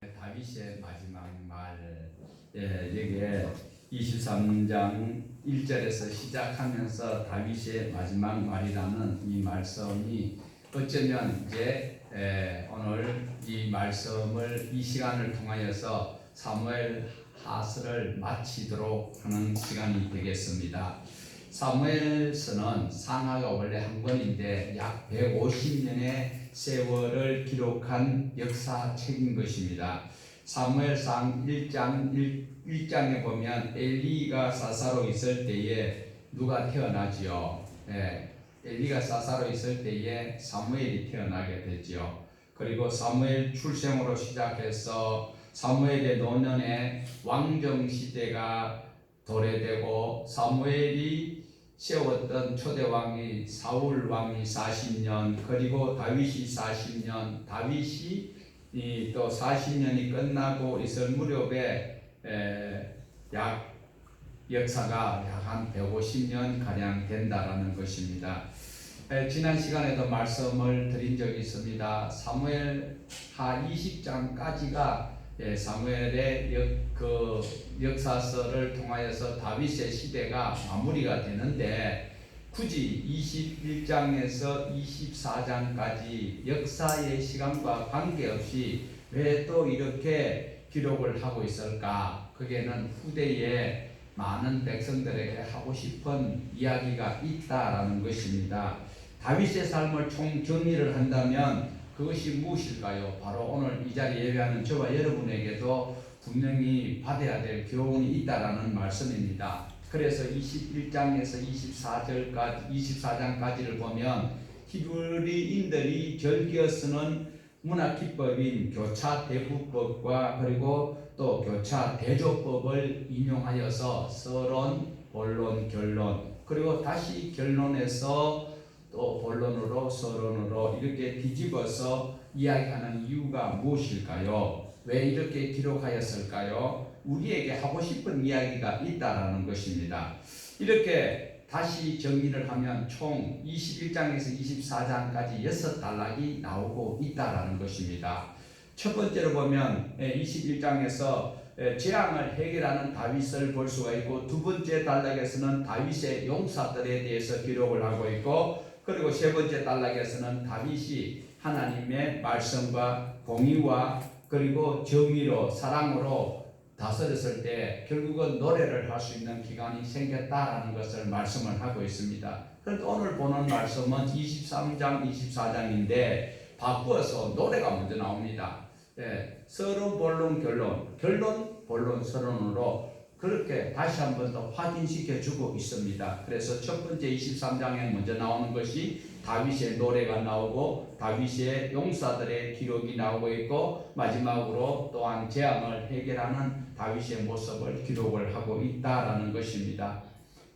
다윗의 마지막 말, 여기에 23장 1절에서 시작하면서 다윗의 마지막 말이라는 이 말씀이 어쩌면 이제 오늘 이 말씀을 이 시간을 통하여서 사무엘 하서를 마치도록 하는 시간이 되겠습니다. 사무엘서는 상하가 원래 한 권인데 약 150년의 세월을 기록한 역사책인 것입니다. 사무엘상 1장에 보면 엘리가 사사로 있을 때에 누가 태어나지요? 엘리가 사사로 있을 때에 사무엘이 태어나게 되지요. 그리고 사무엘 출생으로 시작해서 사무엘의 노년에 왕정 시대가 도래되고 사무엘이 세웠던 초대 왕이 사울 왕이 40년, 그리고 다윗이 40년, 다윗이 또 40년이 끝나고 있을 무렵에 역사가 약 한 150년 가량 된다라는 것입니다. 지난 시간에도 말씀을 드린 적이 있습니다. 사무엘하 20장까지가 사무엘의 역사서를 통하여서 다윗의 시대가 마무리가 되는데 굳이 21장에서 24장까지 역사의 시간과 관계없이 왜 또 이렇게 기록을 하고 있을까? 그게는 후대에 많은 백성들에게 하고 싶은 이야기가 있다라는 것입니다. 다윗의 삶을 총 정리를 한다면 그것이 무엇일까요? 바로 오늘 이 자리에 예배하는 저와 여러분에게도 분명히 받아야 될 교훈이 있다라는 말씀입니다. 그래서 21장에서 24장까지를 보면 히브리인들이 즐겨 쓰는 문학기법인 교차 대부법과 그리고 또 교차 대조법을 인용하여서 서론, 본론, 결론, 그리고 다시 결론에서 또 본론으로 서론으로 이렇게 뒤집어서 이야기하는 이유가 무엇일까요? 왜 이렇게 기록하였을까요? 우리에게 하고 싶은 이야기가 있다라는 것입니다. 이렇게 다시 정리를 하면 총 21장에서 24장까지 6단락이 나오고 있다라는 것입니다. 첫 번째로 보면 21장에서 재앙을 해결하는 다윗을 볼 수가 있고, 두 번째 단락에서는 다윗의 용사들에 대해서 기록을 하고 있고, 그리고 세 번째 단락에서는 다윗이 하나님의 말씀과 공의와 그리고 정의로 사랑으로 다스렸을 때 결국은 노래를 할 수 있는 기간이 생겼다라는 것을 말씀을 하고 있습니다. 그런데 오늘 보는 말씀은 23장, 24장인데 바꾸어서 노래가 먼저 나옵니다. 서론, 본론, 결론, 본론, 서론으로 그렇게 다시 한 번 더 확인시켜 주고 있습니다. 그래서 첫 번째 23장에 먼저 나오는 것이 다윗의 노래가 나오고 다윗의 용사들의 기록이 나오고 있고, 마지막으로 또한 재앙을 해결하는 다윗의 모습을 기록을 하고 있다라는 것입니다.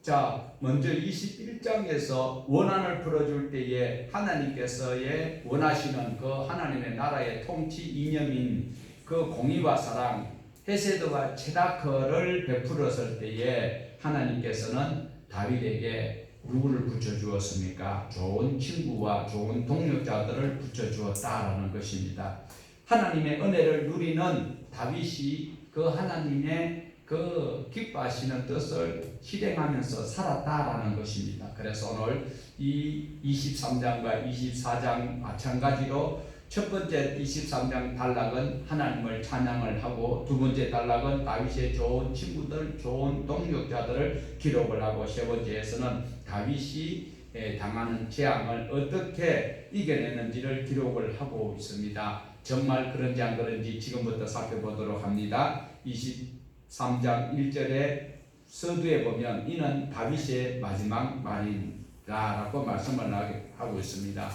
자, 먼저 21장에서 원한을 풀어줄 때에 하나님께서의 원하시는 그 하나님의 나라의 통치 이념인 그 공의와 사랑, 헤세드와 체다크를 베풀었을 때에 하나님께서는 다윗에게 누구를 붙여주었습니까? 좋은 친구와 좋은 동력자들을 붙여주었다라는 것입니다. 하나님의 은혜를 누리는 다윗이 그 하나님의 그 기뻐하시는 뜻을 실행하면서 살았다라는 것입니다. 그래서 오늘 이 23장과 24장 마찬가지로 첫 번째 23장 단락은 하나님을 찬양을 하고, 두 번째 단락은 다윗의 좋은 친구들, 좋은 동력자들을 기록을 하고, 세 번째에서는 다윗이 당하는 재앙을 어떻게 이겨내는지를 기록을 하고 있습니다. 정말 그런지 안 그런지 지금부터 살펴보도록 합니다. 23장 1절에 서두에 보면 이는 다윗의 마지막 말이라고 말씀을 하고 있습니다.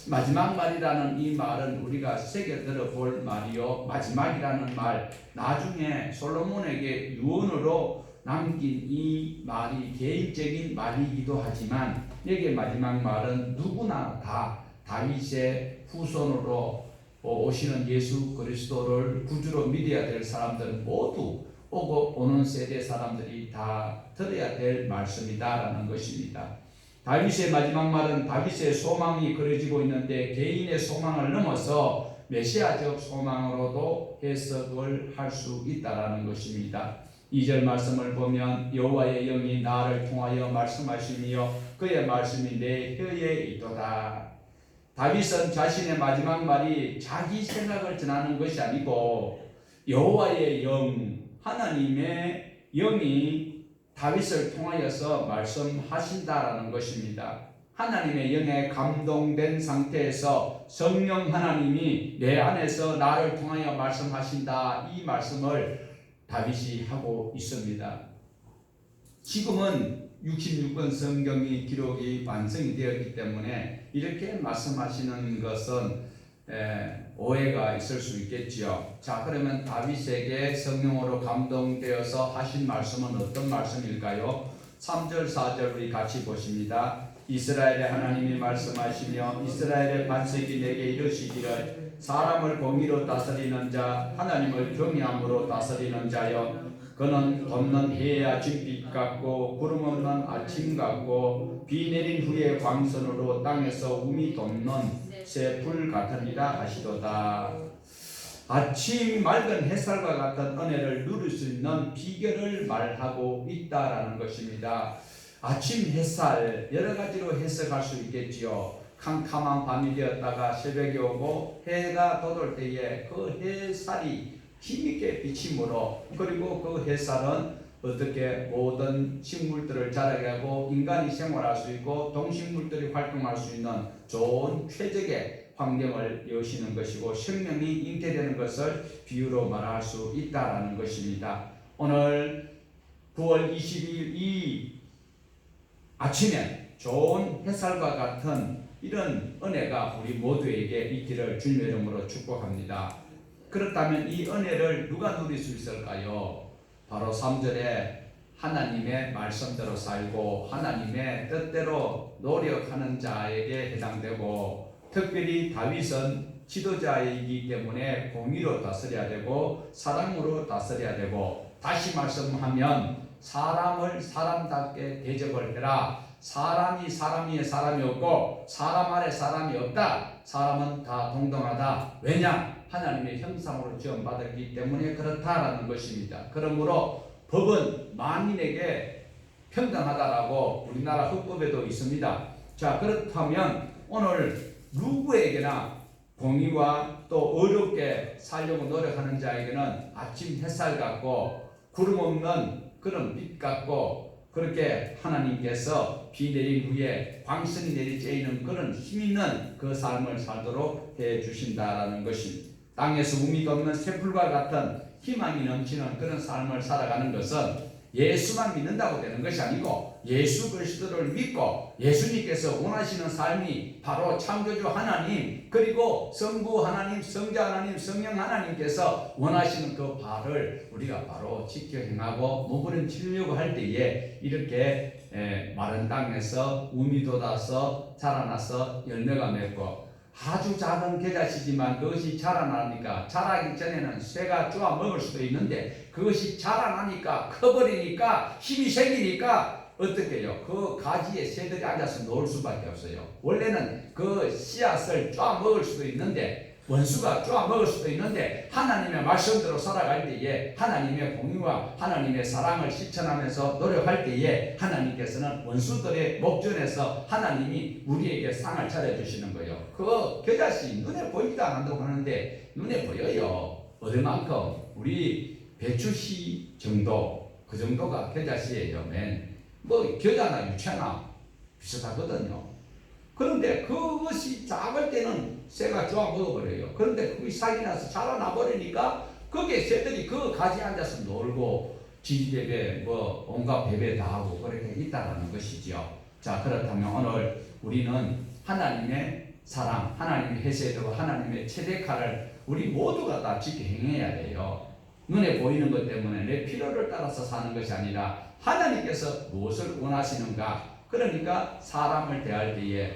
마지막 말이라는 이 말은 우리가 새겨 들어볼 말이요, 마지막이라는 말, 나중에 솔로몬에게 유언으로 남긴 이 말이 개인적인 말이기도 하지만, 여기에 마지막 말은 누구나 다 다윗의 후손으로 오시는 예수 그리스도를 구주로 믿어야 될 사람들은 모두 오는 세대 사람들이 다 들어야 될 말씀이다라는 것입니다. 다윗의 마지막 말은 다윗의 소망이 그려지고 있는데, 개인의 소망을 넘어서 메시아적 소망으로도 해석을 할 수 있다라는 것입니다. 2절 말씀을 보면 여호와의 영이 나를 통하여 말씀하시며 그의 말씀이 내 혀에 있도다. 다윗은 자신의 마지막 말이 자기 생각을 전하는 것이 아니고 여호와의 영, 하나님의 영이 다윗을 통하여서 말씀하신다라는 것입니다. 하나님의 영에 감동된 상태에서 성령 하나님이 내 안에서 나를 통하여 말씀하신다, 이 말씀을 다윗이 하고 있습니다. 지금은 66권 성경이 기록이 완성이 되었기 때문에 이렇게 말씀하시는 것은 오해가 있을 수 있겠지요. 자, 그러면 다윗에게 성령으로 감동되어서 하신 말씀은 어떤 말씀일까요? 3절 4절 우리 같이 보십니다. 이스라엘의 하나님이 말씀하시며 이스라엘의 반석이 내게 이르시기를 사람을 공의로 다스리는 자, 하나님을 경외함으로 다스리는 자여, 그는 돋는 해의 아침빛 같고 구름 없는 아침 같고 비 내린 후에 광선으로 땅에서 움이 돋는 새 불 같으리라 하시도다. 아침 맑은 햇살과 같은 은혜를 누릴 수 있는 비결을 말하고 있다라는 것입니다. 아침 햇살 여러 가지로 해석할 수 있겠지요. 캄캄한 밤이 되었다가 새벽이 오고 해가 돋을 때에 그 햇살이 힘있게 비침으로, 그리고 그 햇살은 어떻게 모든 식물들을 자라게 하고 인간이 생활할 수 있고 동식물들이 활동할 수 있는 좋은 최적의 환경을 여시는 것이고 생명이 잉태되는 것을 비유로 말할 수 있다라는 것입니다. 오늘 9월 22일 이 아침에 좋은 햇살과 같은 이런 은혜가 우리 모두에게 있기를 주님의 이름으로 축복합니다. 그렇다면 이 은혜를 누가 누릴 수 있을까요? 바로 3절에 하나님의 말씀대로 살고 하나님의 뜻대로 노력하는 자에게 해당되고, 특별히 다윗은 지도자이기 때문에 공의로 다스려야 되고 사랑으로 다스려야 되고, 다시 말씀하면 사람을 사람답게 대접을 해라. 사람이 사람 위에 사람이 없고 사람 아래 사람이 없다. 사람은 다 동등하다. 왜냐? 하나님의 형상으로 지음받았기 때문에 그렇다라는 것입니다. 그러므로 법은 만인에게 평등하다라고 우리나라 헌법에도 있습니다. 자, 그렇다면 오늘 누구에게나 공의와 또 어렵게 살려고 노력하는 자에게는 아침 햇살 같고 구름 없는 그런 빛 같고, 그렇게 하나님께서 비 내린 후에 광선이 내리쬐이는 그런 힘있는 그 삶을 살도록 해주신다라는 것입니다. 땅에서 움이 돋는 새풀과 같은 희망이 넘치는 그런 삶을 살아가는 것은 예수만 믿는다고 되는 것이 아니고 예수 그리스도를 믿고 예수님께서 원하시는 삶이 바로 창조주 하나님, 그리고 성부 하나님, 성자 하나님, 성령 하나님께서 원하시는 그 바를 우리가 바로 지켜 행하고 몸부림치려고 할 때에 이렇게 마른 땅에서 움이 돋아서 자라나서 열매가 맺고, 아주 작은 겨자씨지만 그것이 자라나니까, 자라기 전에는 새가 쪼아 먹을 수도 있는데 그것이 자라나니까 커버리니까 힘이 생기니까 어떻게 해요? 그 가지에 새들이 앉아서 놀 수밖에 없어요. 원래는 그 씨앗을 쪼아 먹을 수도 있는데, 원수가 쪼아 먹을 수도 있는데, 하나님의 말씀대로 살아갈 때에 하나님의 공의와 하나님의 사랑을 실천하면서 노력할 때에 하나님께서는 원수들의 목전에서 하나님이 우리에게 상을 차려주시는 거예요. 그 겨자씨 눈에 보이지도 않는다고 하는데 눈에 보여요. 어디만큼? 우리 배추씨 정도, 그 정도가 겨자씨예요. 뭐 겨자나 유채나 비슷하거든요. 그런데 그것이 작을 때는 새가 쪼아 먹어버려요. 그런데 그게 싹이 나서 자라나 버리니까 거기에 새들이 그 가지에 앉아서 놀고 지지배배 뭐 온갖 배배 다 하고 그렇게 있다라는 것이지요. 자, 그렇다면 오늘 우리는 하나님의 사랑, 하나님의 헤세드와 하나님의 체데카를 우리 모두가 다 지켜 행해야 돼요. 눈에 보이는 것 때문에 내 필요를 따라서 사는 것이 아니라 하나님께서 무엇을 원하시는가. 그러니까 사람을 대할 때에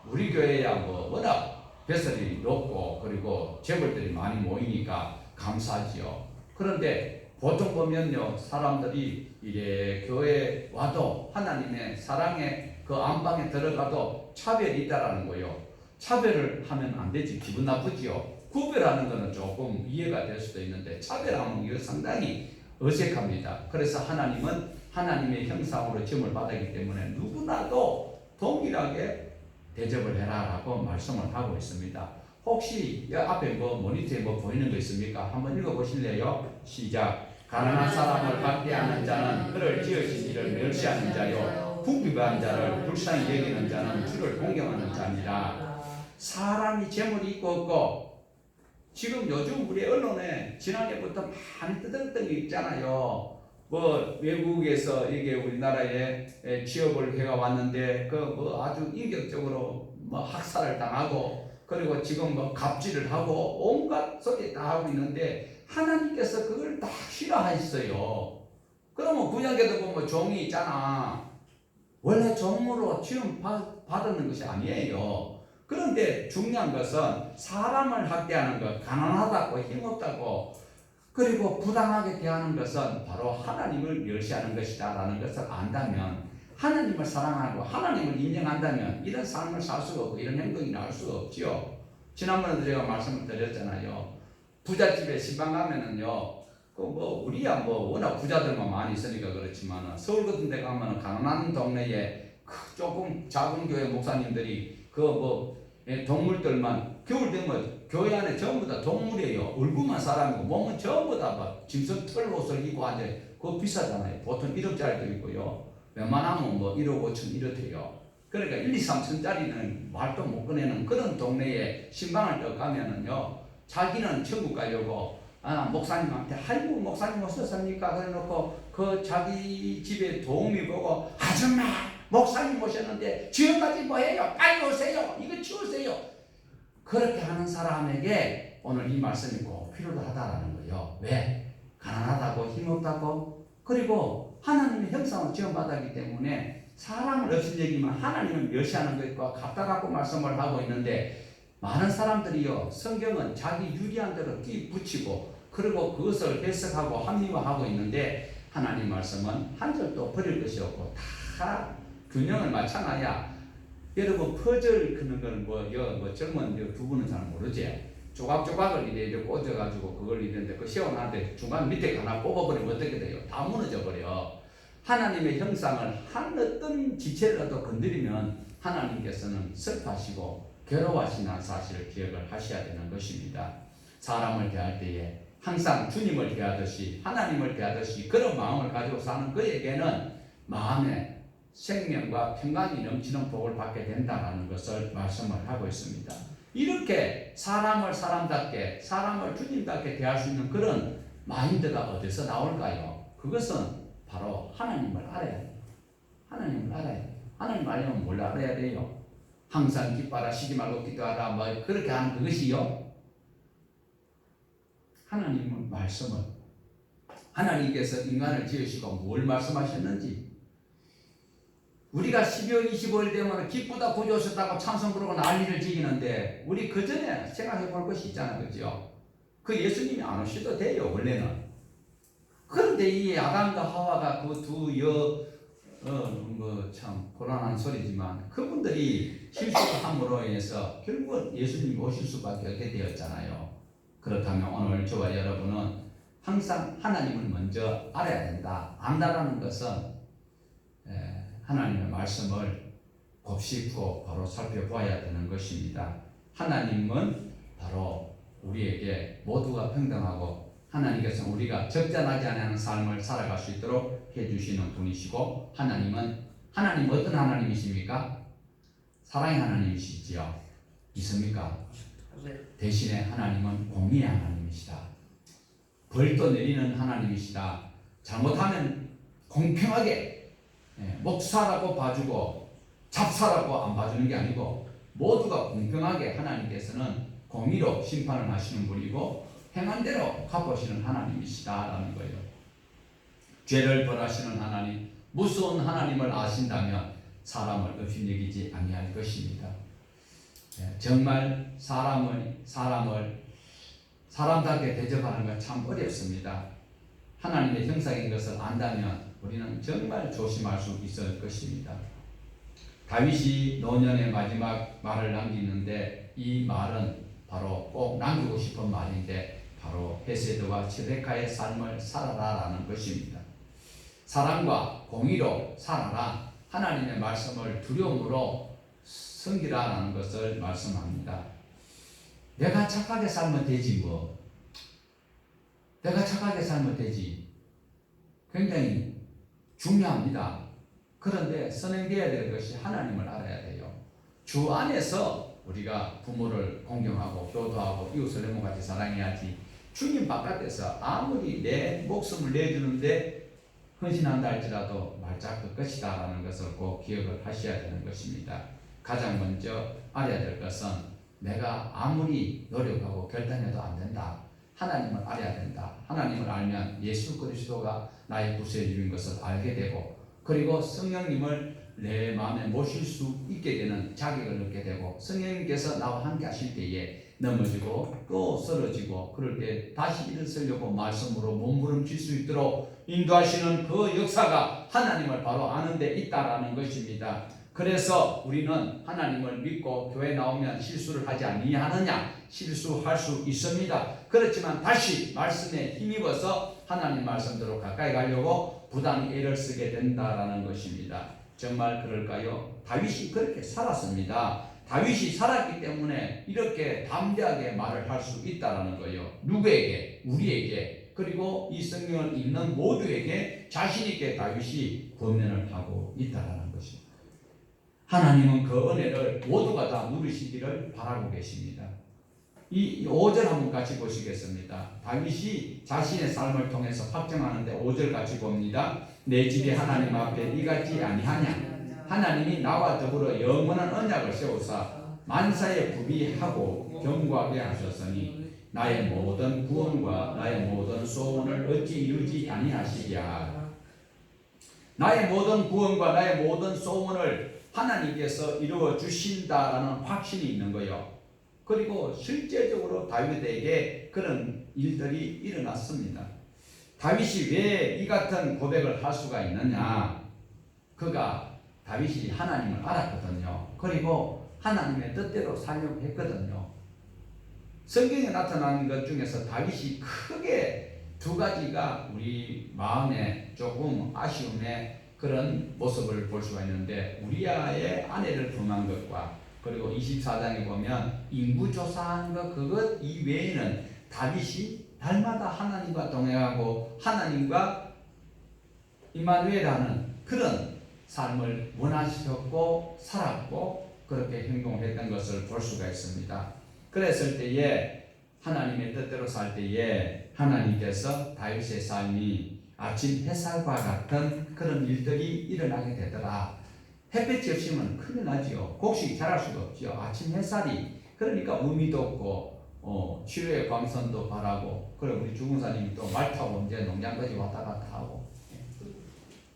우리 교회야 뭐 워낙 배설이 높고 그리고 재벌들이 많이 모이니까 감사하지요. 그런데 보통 보면요, 사람들이 이래 교회에 와도 하나님의 사랑의 그 안방에 들어가도 차별이 있다라는 거예요. 차별을 하면 안 되지. 기분 나쁘지요. 구별하는 것은 조금 이해가 될 수도 있는데 차별하면 이거 상당히 어색합니다. 그래서 하나님은 하나님의 형상으로 지음을 받았기 때문에 누구나도 동일하게 대접을 해라라고 말씀을 하고 있습니다. 혹시 앞에 모니터에 보이는 거 있습니까? 한번 읽어보실래요? 시작. 가난한 사람을 박대하는 자는 그를 지으신 이를 멸시하는 자요, 부귀한 자를 불쌍히 여기는 자는 주를 공경하는 자니라. 사람이 재물이 있고 없고, 지금 요즘 우리 언론에 지난해부터 많이 떠들었던 게 있잖아요. 외국에서 이게 우리나라에 취업을 해가 왔는데 아주 인격적으로 학살을 당하고, 그리고 지금 갑질을 하고 온갖 소리 다 하고 있는데 하나님께서 그걸 다 싫어하셨어요. 그러면 구약에도 보면 종이 있잖아. 원래 종으로 취업 받는 것이 아니에요. 그런데 중요한 것은 사람을 학대하는 것, 가난하다고 힘없다고 그리고 부당하게 대하는 것은 바로 하나님을 멸시하는 것이다 라는 것을 안다면, 하나님을 사랑하고 하나님을 인정한다면 이런 삶을 살 수가 없고 이런 행동이 나올 수가 없지요. 지난번에도 제가 말씀을 드렸잖아요. 부잣집에 신방 가면은요, 우리야 워낙 부자들만 많이 있으니까 그렇지만 서울 같은 데 가면은 가난한 동네에 조금 작은 교회 목사님들이 동물들만 겨울 되면 교회 안에 전부 다 동물이에요. 얼굴만 사람이고 몸은 전부 다 짐승 털 옷을 입고 앉아. 그거 비싸잖아요. 보통 1억짜리도 있고요. 웬만하면 1억 5천 이렇대요. 그러니까 1, 2, 3천짜리는 말도 못 꺼내는 그런 동네에 신방을 떠 가면은요, 자기는 천국 가려고 목사님한테 아이고 목사님 오셨습니까? 그래놓고 그 자기 집에 도우미 보고 아줌마 목사님 오셨는데 지금까지 뭐해요? 빨리 오세요. 이거 치우세요. 그렇게 하는 사람에게 오늘 이 말씀이 꼭 필요하다라는 거예요. 왜? 가난하다고 힘없다고, 그리고 하나님의 형상을 지음받았기 때문에 사람을 업신여기면 하나님을 멸시하는 것과 같다라고 말씀을 하고 있는데, 많은 사람들이요, 성경은 자기 유리한 대로 끼붙이고 그리고 그것을 해석하고 합리화하고 있는데, 하나님 말씀은 한 절도 버릴 것이 없고 다 균형을 맞춰놔야. 여러분 퍼즐 그는 거는 젊은 두 분은 잘 모르지. 조각조각을 이래 꽂아가지고 그걸 이랬는데 그 세워놨는데 중간 밑에 하나 뽑아버리면 어떻게 돼요? 다 무너져 버려. 하나님의 형상을 한 어떤 지체라도 건드리면 하나님께서는 슬퍼하시고 괴로워하시는 사실을 기억을 하셔야 되는 것입니다. 사람을 대할 때에 항상 주님을 대하듯이 하나님을 대하듯이 그런 마음을 가지고 사는 그에게는 마음에 생명과 평강이 넘치는 복을 받게 된다는 것을 말씀을 하고 있습니다. 이렇게 사람을 사람답게, 사람을 주님답게 대할 수 있는 그런 마인드가 어디서 나올까요? 그것은 바로 하나님을 알아야 돼요. 하나님을 알아야 돼요. 하나님 알려면 뭘 알아야 돼요? 항상 기뻐하라, 쉬지 말고 기도하라, 그렇게 하는 그것이요? 하나님은 말씀을, 하나님께서 인간을 지으시고 뭘 말씀하셨는지, 우리가 12월 25일 되면 기쁘다 구주 오셨다고 찬송 부르고 난리를 지기는데, 우리 그 전에 생각해 볼 것이 있잖아요. 그죠? 그 예수님이 안 오셔도 돼요, 원래는. 그런데 이 아담과 하와가 그 참 곤란한 소리지만 그분들이 실수함으로 인해서 결국은 예수님이 오실 수밖에 없게 되었잖아요. 그렇다면 오늘 저와 여러분은 항상 하나님을 먼저 알아야 된다. 안다라는 것은 하나님의 말씀을 곱씹고 바로 살펴보아야 되는 것입니다. 하나님은 바로 우리에게 모두가 평등하고 하나님께서는 우리가 적절하지 않은 삶을 살아갈 수 있도록 해주시는 분이시고, 하나님 어떤 하나님이십니까? 사랑의 하나님이시지요. 있습니까? 대신에 하나님은 공의의 하나님이시다. 벌도 내리는 하나님이시다. 잘못하면 공평하게 목사라고 봐주고 잡사라고 안 봐주는 게 아니고 모두가 공평하게 하나님께서는 공의로 심판을 하시는 분이고 행한 대로 갚으시는 하나님이시다라는 거예요. 죄를 벌하시는 하나님, 무서운 하나님을 아신다면 사람을 업신여기지 아니할 것입니다. 정말 사람을 사람답게 대접하는 건 참 어렵습니다. 하나님의 형상인 것을 안다면 우리는 정말 조심할 수 있을 것입니다. 다윗이 노년의 마지막 말을 남기는데 이 말은 바로 꼭 남기고 싶은 말인데 바로 헤세드와 츠데카의 삶을 살아라라는 것입니다. 사랑과 공의로 살아라. 하나님의 말씀을 두려움으로 섬기라라는 것을 말씀합니다. 내가 착하게 살면 되지 뭐. 내가 착하게 살면 되지. 굉장히 중요합니다. 그런데 선행되어야 될 것이 하나님을 알아야 돼요. 주 안에서 우리가 부모를 공경하고 교도하고 이웃을 내모같이 사랑해야지. 주님 바깥에서 아무리 내 목숨을 내주는데 헌신한다 할지라도 말짝 그 것이다 라는 것을 꼭 기억을 하셔야 되는 것입니다. 가장 먼저 알아야 될 것은 내가 아무리 노력하고 결단해도 안 된다. 하나님을 알아야 된다. 하나님을 알면 예수 그리스도가 나의 구세주인 것을 알게 되고 그리고 성령님을 내 마음에 모실 수 있게 되는 자격을 얻게 되고 성령님께서 나와 함께 하실 때에 넘어지고 또 쓰러지고 그럴 때 다시 일어서려고 말씀으로 몸부림칠 수 있도록 인도하시는 그 역사가 하나님을 바로 아는 데 있다라는 것입니다. 그래서 우리는 하나님을 믿고 교회 나오면 실수를 하지 아니하느냐? 실수할 수 있습니다. 그렇지만 다시 말씀에 힘입어서 하나님 말씀대로 가까이 가려고 부단히 애를 쓰게 된다라는 것입니다. 정말 그럴까요? 다윗이 그렇게 살았습니다. 다윗이 살았기 때문에 이렇게 담대하게 말을 할 수 있다라는 거예요. 누구에게? 우리에게. 그리고 이 성경을 읽는 모두에게 자신 있게 다윗이 권면을 하고 있다라는 것입니다. 하나님은 그 은혜를 모두가 다 누리시기를 바라고 계십니다. 이 5절 한번 같이 보시겠습니다. 다윗이 자신의 삶을 통해서 확정하는데 5절 같이 봅니다. 내 집이 하나님 앞에 이같지 아니하냐. 하나님이 나와 더불어 영원한 언약을 세우사 만사에 구비하고 견고하게 하셨으니 나의 모든 구원과 나의 모든 소원을 어찌 이루지 아니하시랴. 나의 모든 구원과 나의 모든 소원을 하나님께서 이루어 주신다라는 확신이 있는 거예요. 그리고 실제적으로 다윗에게 그런 일들이 일어났습니다. 다윗이 왜 이 같은 고백을 할 수가 있느냐? 다윗이 하나님을 알았거든요. 그리고 하나님의 뜻대로 살려고 했거든요. 성경에 나타나는 것 중에서 다윗이 크게 두 가지가 우리 마음에 조금 아쉬움의 그런 모습을 볼 수가 있는데 우리아의 아내를 범한 것과 그리고 24장에 보면 인구조사한 것 그것 이외에는 다윗이 날마다 하나님과 동행하고 하나님과 임마누엘하는 그런 삶을 원하셨고 살았고 그렇게 행동했던 것을 볼 수가 있습니다. 그랬을 때에 하나님의 뜻대로 살 때에 하나님께서 다윗의 삶이 아침 햇살과 같은 그런 일들이 일어나게 되더라. 햇빛이 없으면 큰일 나지요. 곡식이 자랄 수가 없지요. 아침 햇살이 그러니까 의미도 없고 치료의 광선도 바라고 그래 우리 주공사님이 또 말 타고 이제 농장까지 왔다 갔다 하고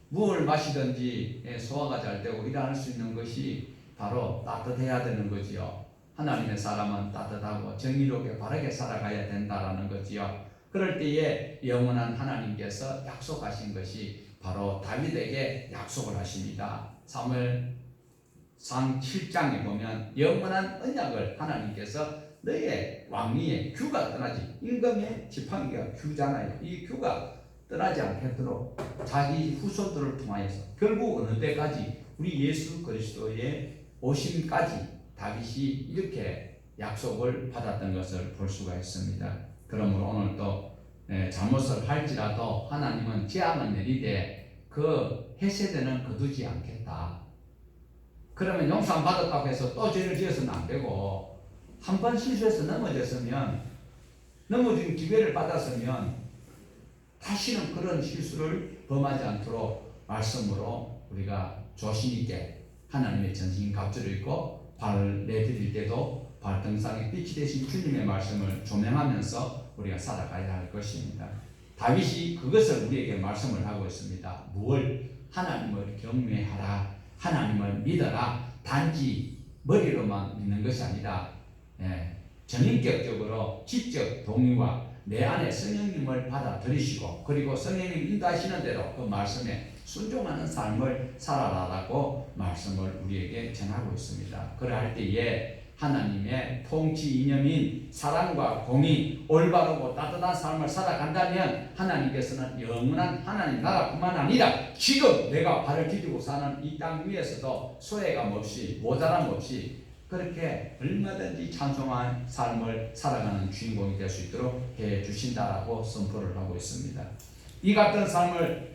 무엇을 마시든지 소화가 잘 되고 일어날 수 있는 것이 바로 따뜻해야 되는 거지요. 하나님의 사람은 따뜻하고 정의롭게 바르게 살아가야 된다라는 거지요. 그럴 때에 영원한 하나님께서 약속하신 것이 바로 다윗에게 약속을 하십니다. 사무엘상 7장에 보면 영원한 언약을 하나님께서 너의 왕위의 규가 떠나지 임금의 지팡이가 규잖아요. 이 규가 떠나지 않겠도록 자기 후손들을 통하여서 결국 어느 때까지 우리 예수 그리스도의 오심까지 다윗이 이렇게 약속을 받았던 것을 볼 수가 있습니다. 그러므로 오늘 또 잘못을 할지라도 하나님은 재앙을 내리되 그 헤세드는 거두지 않겠다. 그러면 용상 받았다고 해서 또 죄를 지어서는 안 되고 한 번 실수해서 넘어졌으면 넘어진 기회를 받았으면 다시는 그런 실수를 범하지 않도록 말씀으로 우리가 조심 있게 하나님의 전신 갑주를 입고 발을 내디딜 때도 발등상에 빛이 되신 주님의 말씀을 조명하면서 우리가 살아가야 할 것입니다. 다윗이 그것을 우리에게 말씀을 하고 있습니다. 무엇? 하나님을 경외하라. 하나님을 믿어라. 단지 머리로만 믿는 것이 아니라 전인격적으로 지적 동의와 내 안에 성령님을 받아들이시고 그리고 성령님 인도하시는 대로 그 말씀에 순종하는 삶을 살아라라고 말씀을 우리에게 전하고 있습니다. 그러할 때에 하나님의 통치 이념인 사랑과 공의, 올바르고 따뜻한 삶을 살아간다면 하나님께서는 영원한 하나님 나라뿐만 아니라 지금 내가 발을 디디고 사는 이 땅 위에서도 소외감 없이 모자람 없이 그렇게 얼마든지 찬송한 삶을 살아가는 주인공이 될 수 있도록 해 주신다라고 선포를 하고 있습니다. 이 같은 삶을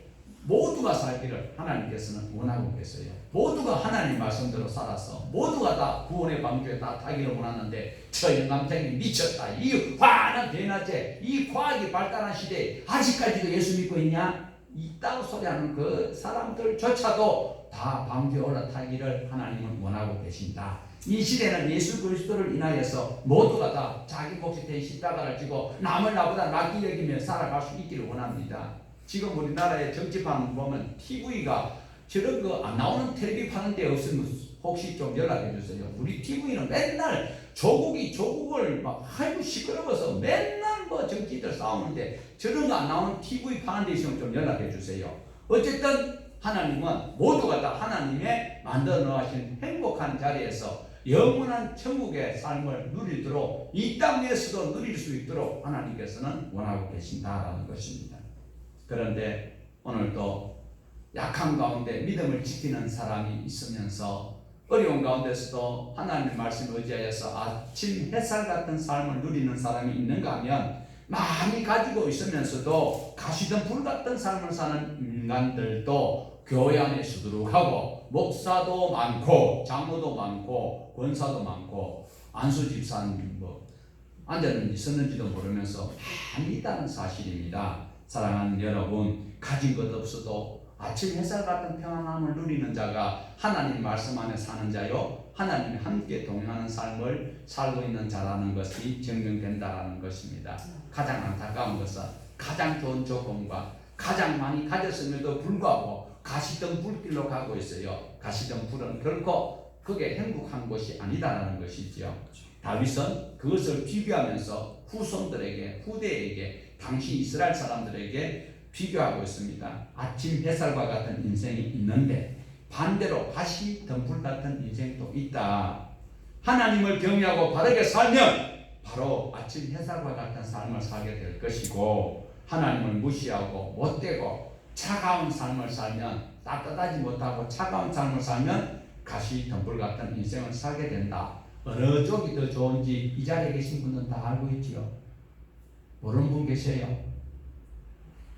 모두가 살기를 하나님께서는 원하고 계세요. 모두가 하나님 말씀대로 살아서 모두가 다 구원의 방주에 다 타기를 원하는데 저 영감탱이 미쳤다. 이 환한 대낮에 이 과학이 발달한 시대에 아직까지도 예수 믿고 있냐? 있다고 소리하는 그 사람들조차도 다 방주에 올라타기를 하나님은 원하고 계신다. 이 시대는 예수 그리스도를 인하여서 모두가 다 자기 몫이 된 십자가를 지고 남을 나보다 낫게 여기며 살아갈 수 있기를 원합니다. 지금 우리나라의 정치판 보면 TV가 저런 거 안 나오는 텔레비 파는 데 없으면 혹시 좀 연락해 주세요. 우리 TV는 맨날 조국을 막 아이고 시끄러워서 맨날 뭐 정치들 싸우는데 저런 거 안 나오는 TV 파는 데 있으면 좀 연락해 주세요. 어쨌든 하나님은 모두가 다 하나님의 만들어 놓으신 행복한 자리에서 영원한 천국의 삶을 누리도록 이 땅 위에서도 누릴 수 있도록 하나님께서는 원하고 계신다라는 것입니다. 그런데 오늘도 약한 가운데 믿음을 지키는 사람이 있으면서 어려운 가운데서도 하나님의 말씀을 의지하여서 아침 햇살 같은 삶을 누리는 사람이 있는가 하면 많이 가지고 있으면서도 가시던 불 같은 삶을 사는 인간들도 교회 안에 수두룩하고 목사도 많고 장로도 많고 권사도 많고 안수 집사님 뭐 앉았는지 섰는지도 모르면서 많이 있다는 사실입니다. 사랑하는 여러분, 가진 것 없어도 아침 햇살 같은 평안함을 누리는 자가 하나님 말씀 안에 사는 자요, 하나님이 함께 동행하는 삶을 살고 있는 자라는 것이 증명된다는 것입니다. 가장 안타까운 것은 가장 좋은 조건과 가장 많이 가졌음에도 불구하고 가시던 불길로 가고 있어요. 가시던 불은 결코 그게 행복한 것이 아니다라는 것이지요. 다윗은 그것을 비교하면서 후대에게 당시 이스라엘 사람들에게 비교하고 있습니다. 아침 햇살과 같은 인생이 있는데 반대로 가시던 불 같은 인생도 있다. 하나님을 경외하고 바르게 살면 바로 아침 햇살과 같은 삶을 살게 될 것이고, 하나님을 무시하고 못되고 차가운 삶을 살면, 따뜻하지 못하고 차가운 삶을 살면 가시던 불 같은 인생을 살게 된다. 어느 쪽이 더 좋은지 이 자리에 계신 분은 다 알고 있지요. 모르는 분 계세요?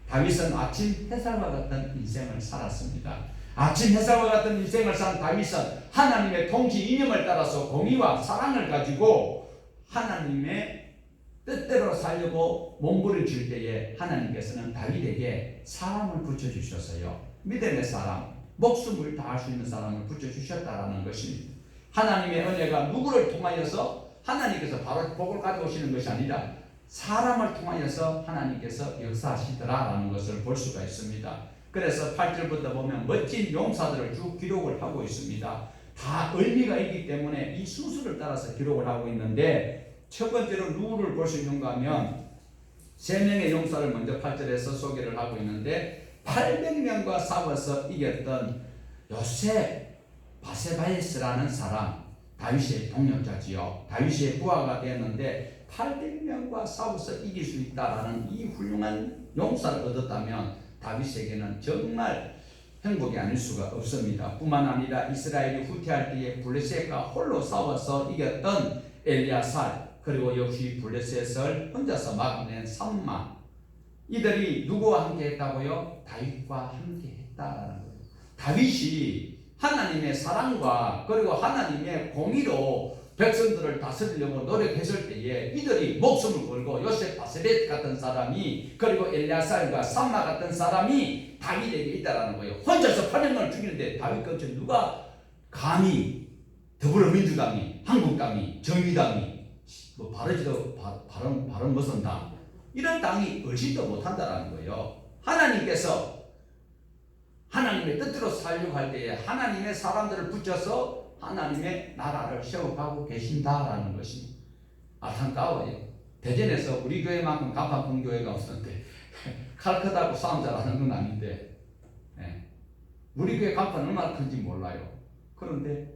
다윗은 아침 햇살과 같은 인생을 살았습니다. 아침 햇살과 같은 인생을 산 다윗은 하나님의 통치 이념을 따라서 공의와 사랑을 가지고 하나님의 뜻대로 살려고 몸부림칠 때에 하나님께서는 다윗에게 사람을 붙여주셨어요. 믿음의 사람, 목숨을 다할 수 있는 사람을 붙여주셨다라는 것입니다. 하나님의 은혜가 누구를 통하여서 하나님께서 바로 복을 가져오시는 것이 아니라 사람을 통하여서 하나님께서 역사하시더라라는 것을 볼 수가 있습니다. 그래서 8절부터 보면 멋진 용사들을 쭉 기록을 하고 있습니다. 다 의미가 있기 때문에 이 순서를 따라서 기록을 하고 있는데, 첫 번째로 누구를 볼 수 있는가 하면 3명의 용사를 먼저 8절에서 소개를 하고 있는데, 800명과 싸워서 이겼던 요셉 바세바에스라는 사람, 다윗의 동력자지요. 다윗의 부하가 되었는데 800명과 싸워서 이길 수 있다라는 이 훌륭한 용사를 얻었다면 다윗에게는 정말 행복이 아닐 수가 없습니다. 뿐만 아니라 이스라엘이 후퇴할 때에 블레셋과 홀로 싸워서 이겼던 엘리야살, 그리고 역시 블레셋을 혼자서 막아낸 삼마, 이들이 누구와 함께 했다고요? 다윗과 함께 했다라는 거예요. 다윗이 하나님의 사랑과 그리고 하나님의 공의로 백성들을 다스리려고 노력했을 때에 이들이 목숨을 걸고 요셉 바세벳 같은 사람이, 그리고 엘리야살과 삼마 같은 사람이 다윗에게 있다라는 거예요. 혼자서 800명을 죽이는데 다윗 근처에 누가 감히 더불어민주당이, 한국당이, 정의당이, 뭐 바른 무슨 당, 이런 당이 얼씬도 못한다라는 거예요. 하나님께서 하나님의 뜻대로 살려고 할 때에 하나님의 사람들을 붙여서 하나님의 나라를 세워가고 계신다라는 것입니다. 안타까워요. 대전에서 우리 교회만큼 간판 교회가 없었는데 칼 크다고 싸움 잘하는 건 아닌데, 우리 교회 간판 얼마나 큰지 몰라요. 그런데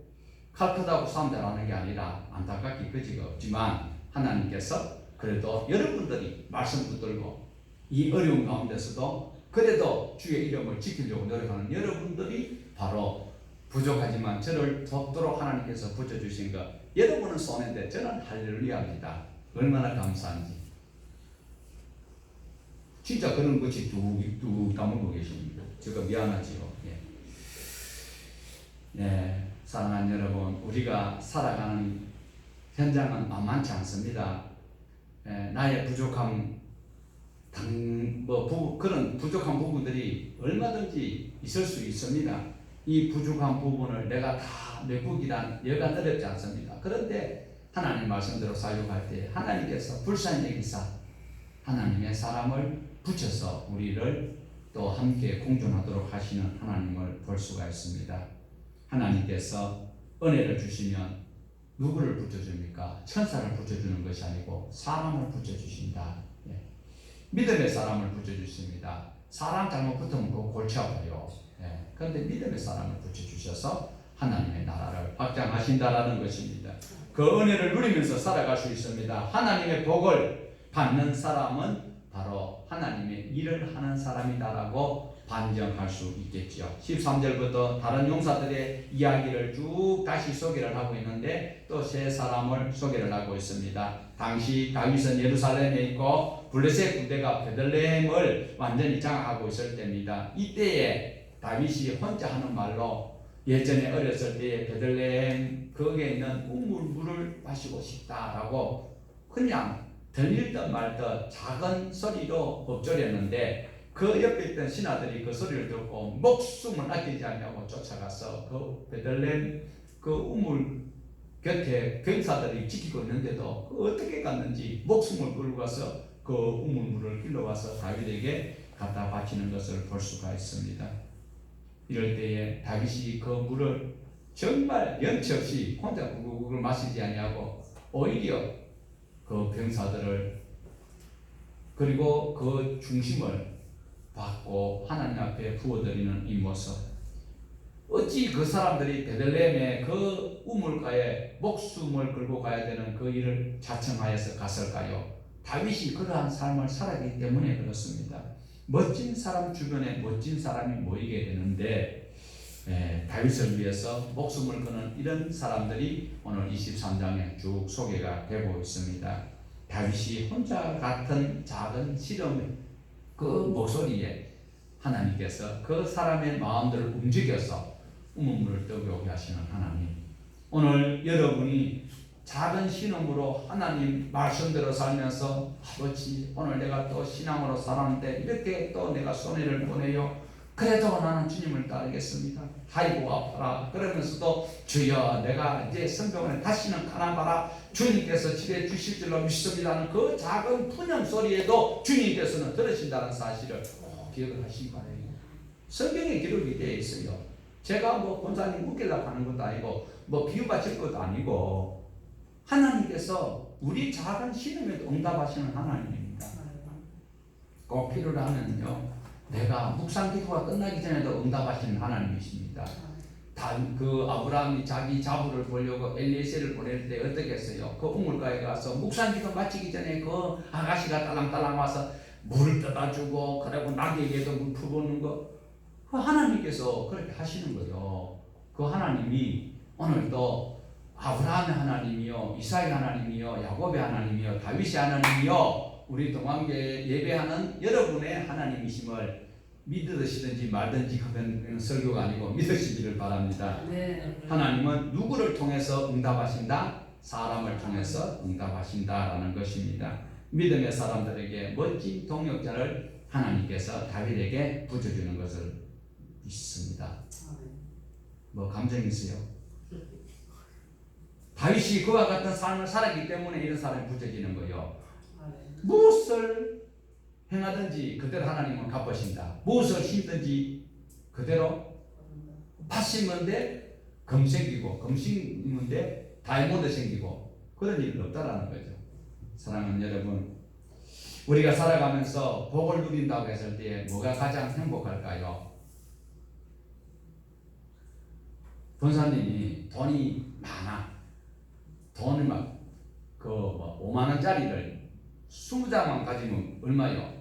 칼 크다고 싸움 잘하는 게 아니라 안타깝게 그지가 없지만 하나님께서 그래도 여러분들이 말씀 붙들고 이 어려운 가운데서도 그래도 주의 이름을 지키려고 노력하는 여러분들이 바로 부족하지만 저를 돕도록 하나님께서 붙여주신 것, 여러분은 손해인데 저는 할렐루야입니다. 얼마나 감사한지. 진짜 그런 것이 뚝뚝 담고 계십니다. 제가 미안하지요. 예, 사랑하는 여러분, 우리가 살아가는 현장은 만만치 않습니다. 나의 부족함, 그런 부족한 부분들이 얼마든지 있을 수 있습니다. 이 부족한 부분을 내가 다 메꾸기란 여간 어렵지 않습니다. 그런데 하나님 말씀대로 사역할 때 하나님께서 불쌍히 여기사 하나님의 사람을 붙여서 우리를 또 함께 공존하도록 하시는 하나님을 볼 수가 있습니다. 하나님께서 은혜를 주시면 누구를 붙여줍니까? 천사를 붙여주는 것이 아니고 사람을 붙여주신다. 믿음의 사람을 붙여주십니다. 사람 잘못 붙으면 그거 골치 아파요. 그런데 믿음의 사람을 붙여주셔서 하나님의 나라를 확장하신다라는 것입니다. 그 은혜를 누리면서 살아갈 수 있습니다. 하나님의 복을 받는 사람은 바로 하나님의 일을 하는 사람이다라고 반정할 수 있겠죠. 13절부터 다른 용사들의 이야기를 쭉 다시 소개를 하고 있는데 또 세 사람을 소개를 하고 있습니다. 당시 다윗은 예루살렘에 있고 블레셋 군대가 베들레헴을 완전히 장악하고 있을 때입니다. 이때에 다윗이 혼자 하는 말로 예전에 어렸을 때에 베들레헴 거기에 있는 우물물을 마시고 싶다라고 그냥 들리듯 말듯 작은 소리로 엎조렸는데 그 옆에 있던 신하들이 그 소리를 듣고 목숨을 아끼지 않냐고 쫓아가서 그 베들레헴 그 우물 곁에 병사들이 지키고 있는데도 그 어떻게 갔는지 목숨을 걸고 가서 그 우물물을 길러와서 다윗에게 갖다 바치는 것을 볼 수가 있습니다. 이럴 때에 다윗이 그 물을 정말 연치 없이 혼자 구글구글 마시지 아니하고 오히려 그 병사들을 그리고 그 중심을 받고 하나님 앞에 부어드리는 이 모습, 어찌 그 사람들이 베들레헴의 그 우물가에 목숨을 걸고 가야 되는 그 일을 자청하여서 갔을까요? 다윗이 그러한 삶을 살았기 때문에 그렇습니다. 멋진 사람 주변에 멋진 사람이 모이게 되는데 다윗을 위해서 목숨을 거는 이런 사람들이 오늘 23장에 쭉 소개가 되고 있습니다. 다윗이 혼자 같은 작은 시름 그 목소리에 하나님께서 그 사람의 마음들을 움직여서 우물물을 떠오게 하시는 하나님, 오늘 여러분이 작은 신음으로 하나님 말씀대로 살면서 아버지 오늘 내가 또 신앙으로 살았는데 이렇게 또 내가 손해를 보내요. 그래도 나는 주님을 따르겠습니다. 아이고 아파라. 그러면서도 주여 내가 이제 성경에 다시는 가난 바라 주님께서 치료해 주실 줄로 믿습니다는 그 작은 푸념 소리에도 주님께서는 들으신다는 사실을 꼭 기억을 하시기 바랍니다. 성경에 기록이 되어 있어요. 제가 뭐 권사님 웃기려고 하는 것도 아니고 뭐 비유 바칠 것도 아니고 하나님께서 우리 작은 신음에도 응답하시는 하나님입니다. 꼭 필요로 하면요 내가 묵상 기도가 끝나기 전에도 응답하시는 하나님이십니다. 그 아브라함이 자기 자부를 보려고 엘리에셀을 보낼 때 어떻게 했어요? 그 우물가에 가서 묵상 기도 마치기 전에 그 아가씨가 딸랑딸랑 와서 물을 떠다 주고 그리고 나귀에게도 물 퍼부는 거, 그 하나님께서 그렇게 하시는 거죠. 그 하나님이 오늘도 아브라함의 하나님이요, 이삭의 하나님이요, 야곱의 하나님이요, 다윗의 하나님이요, 우리 동안교회 예배하는 여러분의 하나님이심을 믿으시든지 말든지 그건 설교가 아니고 믿으시기를 바랍니다. 네. 하나님은 누구를 통해서 응답하신다? 사람을 통해서 응답하신다라는 것입니다. 믿음의 사람들에게 멋진 동역자를 하나님께서 다윗에게 붙여주는 것을 믿습니다. 뭐 감정이 있어요? 다윗이 그와 같은 삶을 살았기 때문에 이런 사람이 붙여지는 거예요. 무엇을 행하든지 그대로 하나님은 갚으신다. 무엇을 심든지 그대로 팥 심은데 금 생기고 금 심은데 다이몬드 생기고 그런 일은 없다라는 거죠. 사랑하는 여러분, 우리가 살아가면서 복을 누린다고 했을 때 뭐가 가장 행복할까요? 권사님이 돈이 많아. 돈을 막 그 뭐 5만 원짜리를 20장만 가지면 얼마요?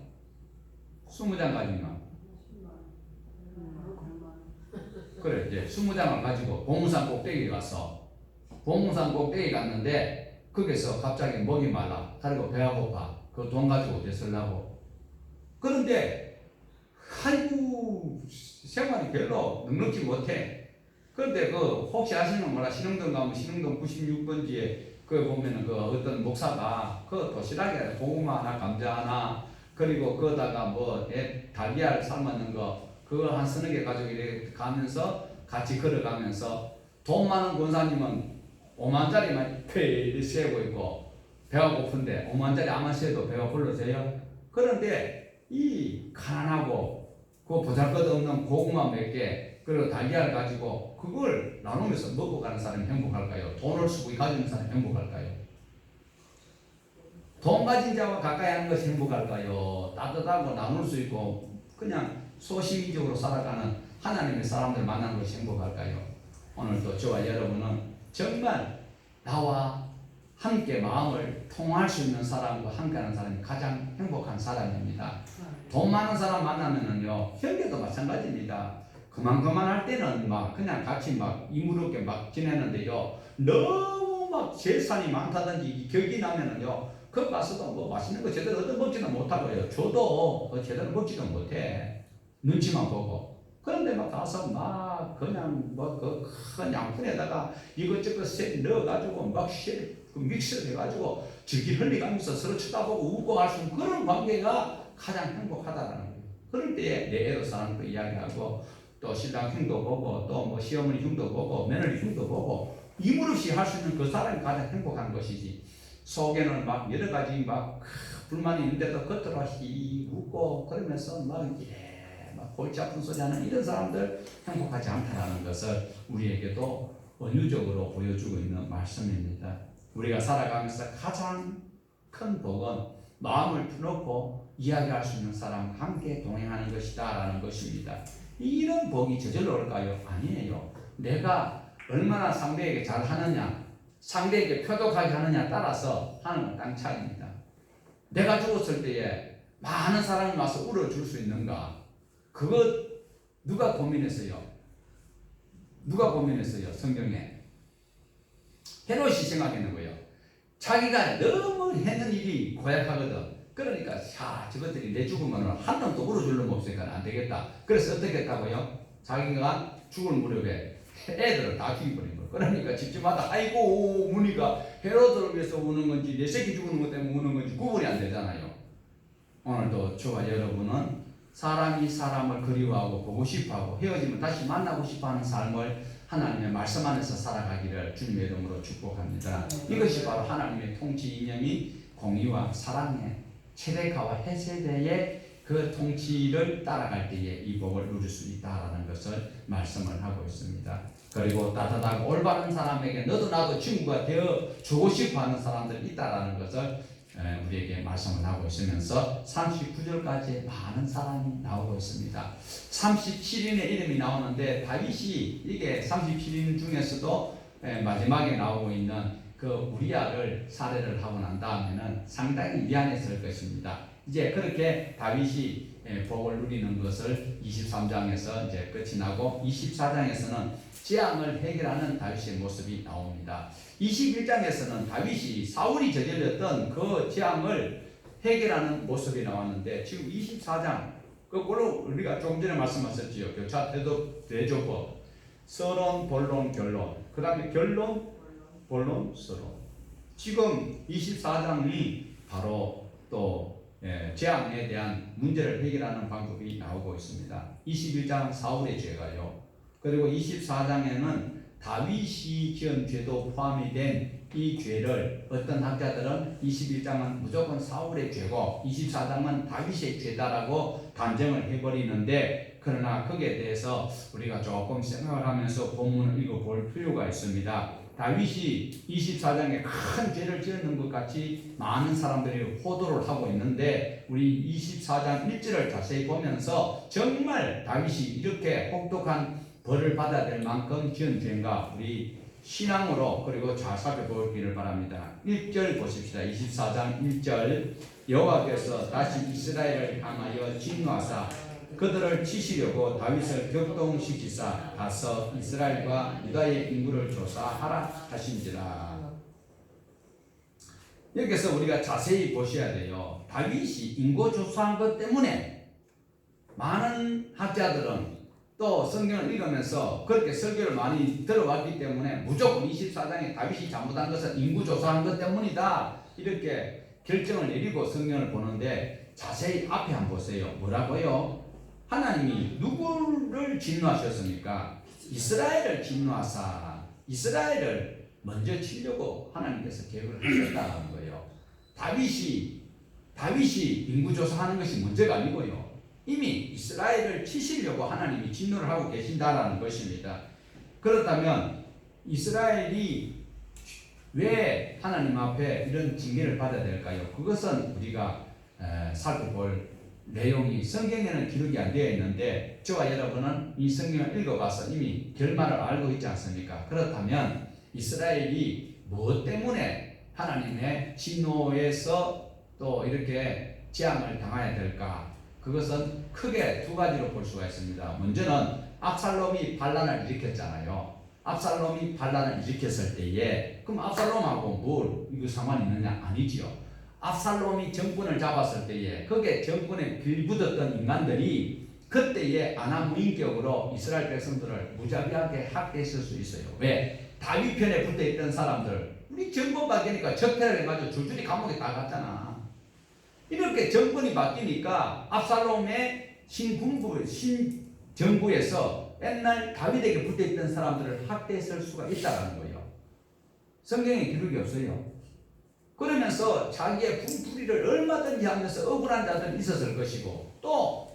20장 가지면 그래 이제 20장을 가지고 봉우산 꼭대기에 가서 봉우산 꼭대기 갔는데 거기서 갑자기 목이 말라. 그리고 배가 고파. 그 돈 가지고 어디 쓰려고. 그런데 아이고 생활이 별로 넉넉지 못해. 그런데 그 혹시 아시는 뭐라 신흥동 가면 신흥동 96번지에 그 보면은 그 어떤 목사가 그 도시락에 고구마 하나 감자 하나 그리고 거기다가 뭐 달걀 삶았는 거 그거 한 서너 개 가지고 이렇게 가면서 같이 걸어가면서 돈 많은 권사님은 5만짜리만 폐 세고 있고 배가 고픈데 5만짜리 아만 세도 배가 불러져요. 그런데 이 가난하고 그 보잘것없는 고구마 몇 개 그리고 달걀 가지고 그걸 나누면서 먹어가는 사람이 행복할까요? 돈을 수고히 가지는 사람이 행복할까요? 돈 가진 자와 가까이 하는 것이 행복할까요? 따뜻하고 나눌 수 있고 그냥 소시민적으로 살아가는 하나님의 사람들 만나는 것이 행복할까요? 오늘도 저와 여러분은 정말 나와 함께 마음을 통할 수 있는 사람과 함께하는 사람이 가장 행복한 사람입니다. 돈 많은 사람 만나면은요, 형제도 마찬가지입니다. 그만할 때는 막 그냥 같이 막 이무롭게 막 지내는데요, 너무 막 재산이 많다든지 격이 나면은요, 그 가서도 뭐 맛있는 거 제대로 얻어 먹지는 못하고요, 저도 제대로 먹지도 못해. 눈치만 보고. 그런데 막 가서 막 그냥 뭐 그 큰 양푼에다가 이것저것 넣어가지고 막 믹스 해가지고 질질 흘리가면서 서로 쳐다보고 웃고 할 수 있는 그런 관계가 가장 행복하다라는 거예요. 그럴 때에 내 애도 사랑도 이야기하고 또 신랑 흉도 보고 또 뭐 시어머니 흉도 보고 며느리 흉도 보고 이물없이 할 수 있는 그 사람이 가장 행복한 것이지. 속에는 막 여러 가지 막 불만이 있는데도 겉으로 웃고 그러면서 막 골치 아픈 소리 하는 이런 사람들 행복하지 않다라는 것을 우리에게도 은유적으로 보여주고 있는 말씀입니다. 우리가 살아가면서 가장 큰 복은 마음을 풀어놓고 이야기할 수 있는 사람과 함께 동행하는 것이다 라는 것입니다. 이런 복이 저절로 올까요? 아니에요. 내가 얼마나 상대에게 잘하느냐, 상대에게 표독하게 하느냐 따라서 하는 건 땅 차이입니다. 내가 죽었을 때에 많은 사람이 와서 울어줄 수 있는가? 그거 누가 고민했어요? 누가 고민했어요? 성경에 헤롯이 생각했는 거예요. 자기가 너무 했는 일이 고약하거든. 그러니까 저것들이 내 죽으면 한 놈도 울어줄 놈 없으니까 안 되겠다. 그래서 어떻게 했다고요? 자기가 죽을 무렵에 애들을 다 죽여버린 거예요. 그러니까 집집마다 아이고 무늬가 헤롯을 위해서 우는 건지 내 새끼 죽는 것 때문에 우는 건지 구분이 안 되잖아요. 오늘도 저와 여러분은 사람이 사람을 그리워하고 보고 싶어하고 헤어지면 다시 만나고 싶어하는 삶을 하나님의 말씀 안에서 살아가기를 주님의 이름으로 축복합니다. 이것이 바로 하나님의 통치 이념이 공의와 사랑의 최대가와 해세대의 그 통치를 따라갈 때에 이 복을 누릴 수 있다라는 것을 말씀을 하고 있습니다. 그리고 따뜻하고 올바른 사람에게 너도 나도 친구가 되어 주고 싶어하는 사람들이 있다라는 것을 우리에게 말씀을 하고 있으면서 39절까지 많은 사람이 나오고 있습니다. 37인의 이름이 나오는데 다윗이 이게 37인 중에서도 마지막에 나오고 있는 그 우리아를 살해를 하고 난 다음에는 상당히 미안했을 것입니다. 이제 그렇게 다윗이 복을 누리는 것을 23장에서 이제 끝이 나고 24장에서는 재앙을 해결하는 다윗의 모습이 나옵니다. 21장에서는 다윗이 사울이 저질렀던 그 재앙을 해결하는 모습이 나왔는데 지금 24장 그걸로 우리가 조금 전에 말씀하셨지요. 교차 대조법 서론, 본론, 결론 그 다음에 결론, 본론, 서론. 지금 24장이 바로 또 재앙에 대한 문제를 해결하는 방법이 나오고 있습니다. 21장 사울의 죄가요. 그리고 24장에는 다윗이 지은 죄도 포함이 된 이 죄를 어떤 학자들은 21장은 무조건 사울의 죄고 24장은 다윗의 죄다라고 단정을 해버리는데 그러나 거기에 대해서 우리가 조금 생각을 하면서 본문을 읽어볼 필요가 있습니다. 다윗이 24장에 큰 죄를 지었는 것 같이 많은 사람들이 호도를 하고 있는데 우리 24장 1절을 자세히 보면서 정말 다윗이 이렇게 혹독한 벌을 받아야 될 만큼 지은 죄인가 우리 신앙으로 그리고 잘 살펴보기를 바랍니다. 1절 보십시다. 24장 1절 여호와께서 다시 이스라엘을 향하여 진노하사 그들을 치시려고 다윗을 격동시키사 가서 이스라엘과 유다의 인구를 조사하라 하신지라. 여기서 우리가 자세히 보셔야 돼요. 다윗이 인구 조사한 것 때문에 많은 학자들은 또 성경을 읽으면서 그렇게 설교를 많이 들어왔기 때문에 무조건 24장에 다윗이 잘못한 것은 인구 조사한 것 때문이다 이렇게 결정을 내리고 성경을 보는데 자세히 앞에 한번 보세요. 뭐라고요? 하나님이 누구를 진노하셨습니까? 이스라엘을 진노하사 이스라엘을 먼저 치려고 하나님께서 계획을 하셨다는 거예요. 다윗이 인구조사하는 것이 문제가 아니고요. 이미 이스라엘을 치시려고 하나님이 진노를 하고 계신다라는 것입니다. 그렇다면 이스라엘이 왜 하나님 앞에 이런 징계를 받아야 될까요? 그것은 우리가 살펴볼 내용이 성경에는 기록이 안 되어 있는데 저와 여러분은 이 성경을 읽어봐서 이미 결말을 알고 있지 않습니까? 그렇다면 이스라엘이 무엇 때문에 하나님의 진노에서 또 이렇게 재앙을 당해야 될까? 그것은 크게 두 가지로 볼 수가 있습니다. 먼저는 압살롬이 반란을 일으켰잖아요. 압살롬이 반란을 일으켰을 때에 그럼 압살롬하고 이거 상관이 있느냐? 아니지요. 압살롬이 정권을 잡았을 때에 거기에 정권에 빌붙었던 인간들이 그때에 아나무인격으로 이스라엘 백성들을 무자비하게 학대했을 수 있어요. 왜? 다윗 편에 붙어있던 사람들 우리 정권 바뀌니까 적폐를 해가지고 줄줄이 감옥에 다 갔잖아. 이렇게 정권이 바뀌니까 압살롬의 신정부에서 옛날 다윗에게 붙어있던 사람들을 학대했을 수가 있다는 거예요. 성경에 기록이 없어요. 그러면서 자기의 분풀이를 얼마든지 하면서 억울한 자들이 있었을 것이고 또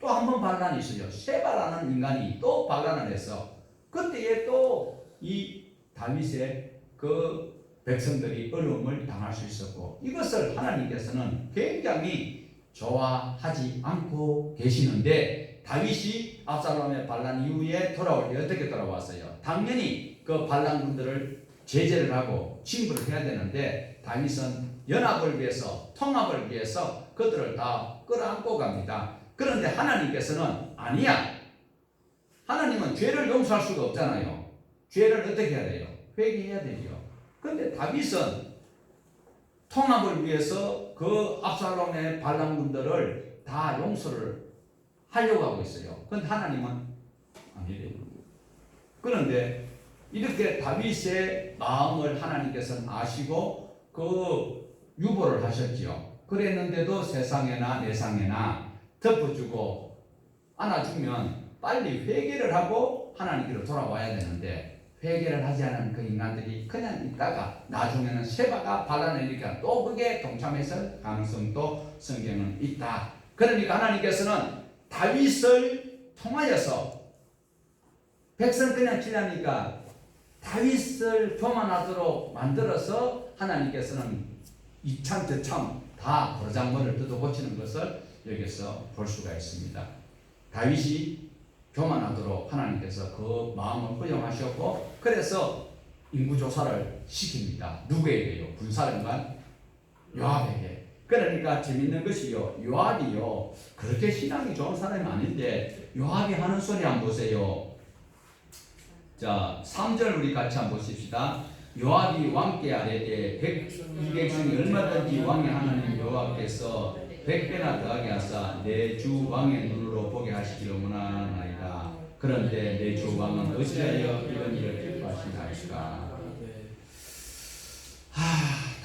한 번 반란이 있어요. 세바라는 인간이 또 반란을 해서 그때에 또 이 다윗의 그 백성들이 어려움을 당할 수 있었고 이것을 하나님께서는 굉장히 좋아하지 않고 계시는데 다윗이 압살롬의 반란 이후에 돌아올 때 어떻게 돌아왔어요? 당연히 그 반란군들을 제재를 하고 징벌을 해야 되는데 다윗은 연합을 위해서 통합을 위해서 그들을 다 끌어안고 갑니다. 그런데 하나님께서는 아니야. 하나님은 죄를 용서할 수가 없잖아요. 죄를 어떻게 해야 돼요? 회개해야 되죠. 그런데 다윗은 통합을 위해서 그 압살롬의 반란군들을 다 용서를 하려고 하고 있어요. 그런데 하나님은 아니래요. 그런데 이렇게 다윗의 마음을 하나님께서는 아시고 그 유보를 하셨지요. 그랬는데도 세상에나 내상에나 덮어주고 안아주면 빨리 회개를 하고 하나님께로 돌아와야 되는데 회개를 하지 않은 그 인간들이 그냥 있다가 나중에는 세바가 반란을 일으키니까 또 그게 동참했을 가능성도 성경은 있다. 그러니까 하나님께서는 다윗을 통하여서 백성 그냥 치려니까 다윗을 교만하도록 만들어서 하나님께서는 이참 저참 다 버장머리를 뜯어고치는 것을 여기서 볼 수가 있습니다. 다윗이 교만하도록 하나님께서 그 마음을 허용하셨고 그래서 인구조사를 시킵니다. 누구에게요? 군사령관 요압에게. 그러니까 재밌는 것이요. 요압이요. 그렇게 신앙이 좋은 사람이 아닌데 요압이 하는 소리 한번 보세요. 자, 3절 우리 같이 한번 보십시다. 요압이 왕께 아뢰되 이 백성이 얼마든지 왕의 하나님 여호와께서 100배나 더하게 하사 내 주 왕의 눈으로 보게 하시기를 원하나이다. 그런데 내 주 왕은 어찌하여 이런 일을 기뻐하시나이까.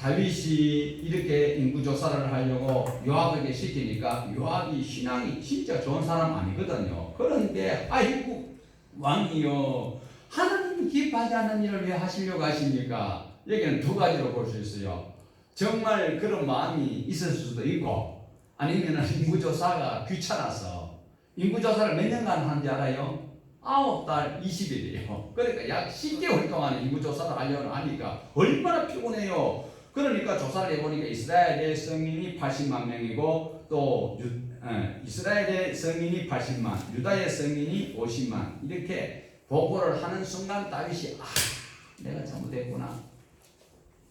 다윗이 이렇게 인구조사를 하려고 요압에게 시키니까 요압이 신앙이 진짜 좋은 사람 아니거든요. 그런데 아이고 왕이요 하나님 기뻐하지 않는 일을 왜 하시려고 하십니까? 여기는 두 가지로 볼 수 있어요. 정말 그런 마음이 있을 수도 있고 아니면 인구조사가 귀찮아서 인구조사를 몇 년간 하는지 알아요? 9달 20일이에요. 그러니까 약 10개월 동안 인구조사를 하려고 하니까 얼마나 피곤해요. 그러니까 조사를 해보니까 이스라엘의 성인이 80만 명이고 또 이스라엘의 성인이 80만, 유다의 성인이 50만 이렇게 보고를 하는 순간 다윗이 내가 잘못했구나